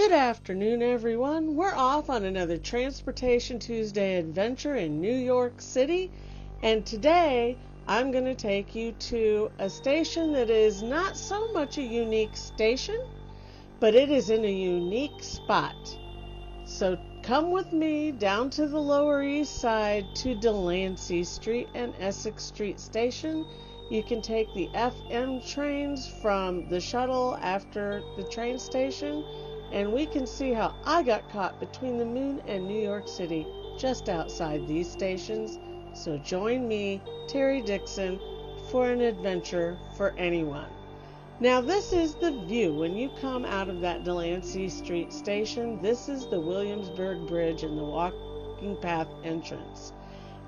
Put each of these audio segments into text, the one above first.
Good afternoon, everyone. We're off on another Transportation Tuesday adventure in New York City, and today I'm going to take you to a station that is not so much a unique station, but it is in a unique spot. So come with me down to the Lower East Side to Delancey Street and Essex Street station. You can take the FM trains from the shuttle after the train station, and we can see how I got caught between the moon and New York City just outside these stations. So join me, Terry Dixon, for an adventure for anyone. Now this is the view when you come out of that Delancey Street station. This is the Williamsburg Bridge and the walking path entrance.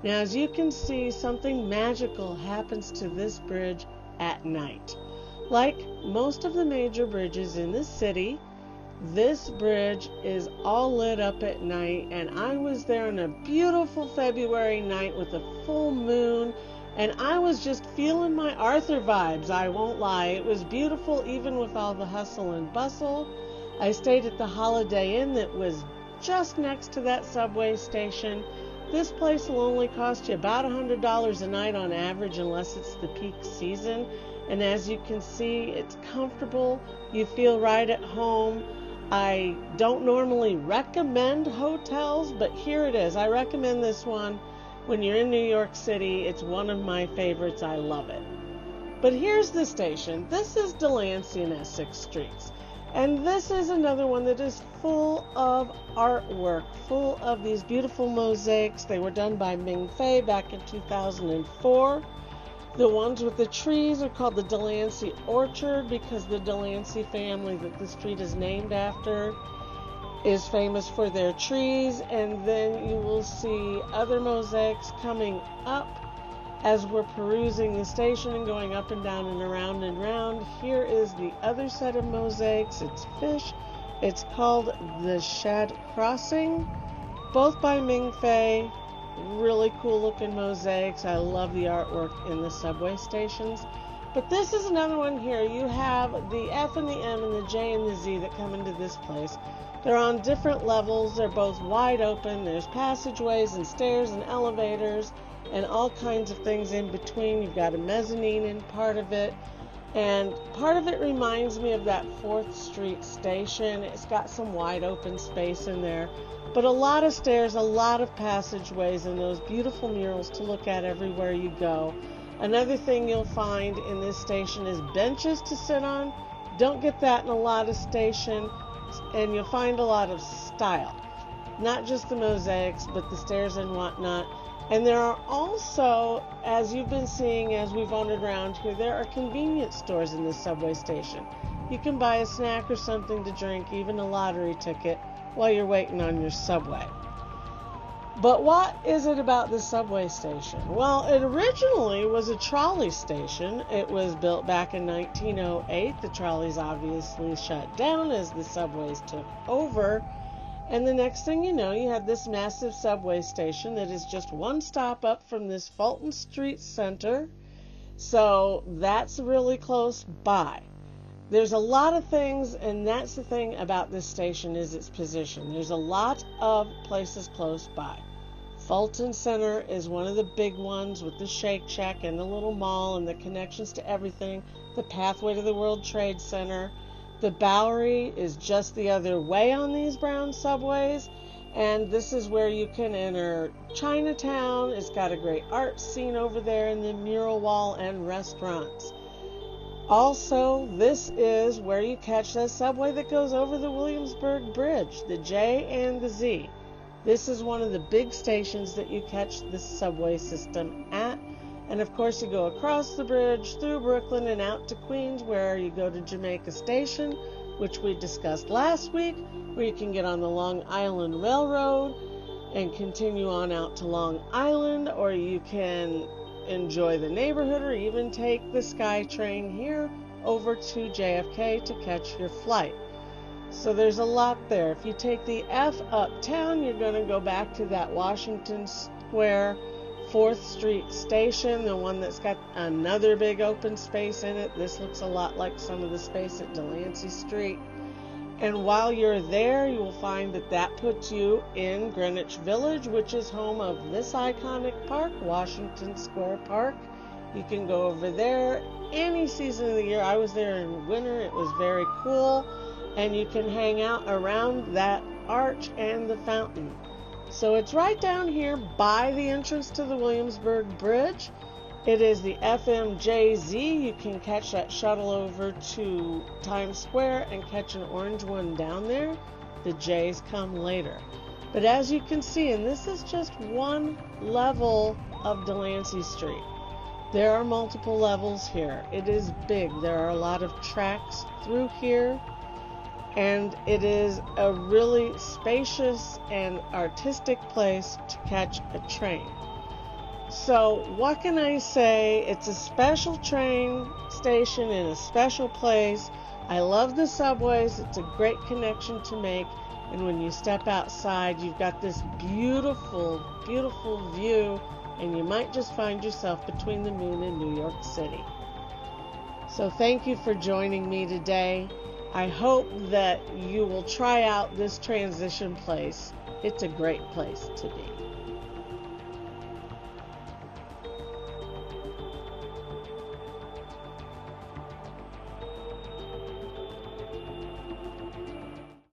Now as you can see, something magical happens to this bridge at night. Like most of the major bridges in the city, this bridge is all lit up at night, and I was there on a beautiful February night with a full moon, and I was just feeling my Arthur vibes, I won't lie. It was beautiful even with all the hustle and bustle. I stayed at the Holiday Inn that was just next to that subway station. This place will only cost you about $100 a night on average unless it's the peak season, and as you can see, it's comfortable. You feel right at home. I don't normally recommend hotels, but here it is. I recommend this one when you're in New York City. It's one of my favorites. I love it. But here's the station. This is Delancey and Essex Streets. And this is another one that is full of artwork, full of these beautiful mosaics. They were done by Ming Fei back in 2004. The ones with the trees are called the Delancey Orchard because the Delancey family that the street is named after is famous for their trees. And then you will see other mosaics coming up as we're perusing the station and going up and down and around and round. Here is the other set of mosaics. It's fish. It's called the Shad Crossing, both by Ming Fei. Really cool looking mosaics. I love the artwork in the subway stations. But this is another one here. You have the F and the M and the J and the Z that come into this place. They're on different levels. They're both wide open. There's passageways and stairs and elevators and all kinds of things in between. You've got a mezzanine in part of it, and part of it reminds me of that 4th Street station. It's got some wide open space in there, but a lot of stairs, a lot of passageways, and those beautiful murals to look at everywhere you go. Another thing you'll find in this station is benches to sit on. Don't get that in a lot of stations, and you'll find a lot of style. Not just the mosaics, but the stairs and whatnot. And there are also, as you've been seeing as we've wandered around here, there are convenience stores in this subway station. You can buy a snack or something to drink, even a lottery ticket, while you're waiting on your subway. But what is it about the subway station? Well, it originally was a trolley station. It was built back in 1908. The trolleys obviously shut down as the subways took over. And the next thing you know, you have this massive subway station that is just one stop up from this Fulton Center. So that's really close by. There's a lot of things, and that's the thing about this station is its position. There's a lot of places close by. Fulton Center is one of the big ones with the Shake Shack and the little mall and the connections to everything. The pathway to the World Trade Center. The Bowery is just the other way on these brown subways, and this is where you can enter Chinatown. It's got a great art scene over there in the mural wall and restaurants. Also, this is where you catch that subway that goes over the Williamsburg Bridge, the J and the Z. This is one of the big stations that you catch the subway system at. And of course you go across the bridge through Brooklyn and out to Queens, where you go to Jamaica Station, which we discussed last week, where you can get on the Long Island Railroad and continue on out to Long Island, or you can enjoy the neighborhood or even take the Sky Train here over to JFK to catch your flight. So there's a lot there. If you take the F uptown, you're going to go back to that Washington Square 4th Street station, the one that's got another big open space in it. This looks a lot like some of the space at Delancey Street. And while you're there, you will find that puts you in Greenwich Village, which is home of this iconic park, Washington Square Park. You can go over there any season of the year. I was there in winter. It was very cool. And you can hang out around that arch and the fountain. So it's right down here by the entrance to the Williamsburg Bridge. It is the FMJZ. You can catch that shuttle over to Times Square and catch an orange one down there. The J's come later. But as you can see, and this is just one level of Delancey Street. There are multiple levels here. It is big. There are a lot of tracks through here. And it is a really spacious and artistic place to catch a train. So what can I say? It's a special train station in a special place. I love the subways. It's a great connection to make. And when you step outside, you've got this beautiful, beautiful view. And you might just find yourself between the moon and New York City. So thank you for joining me today. I hope that you will try out this transition place. It's a great place to be.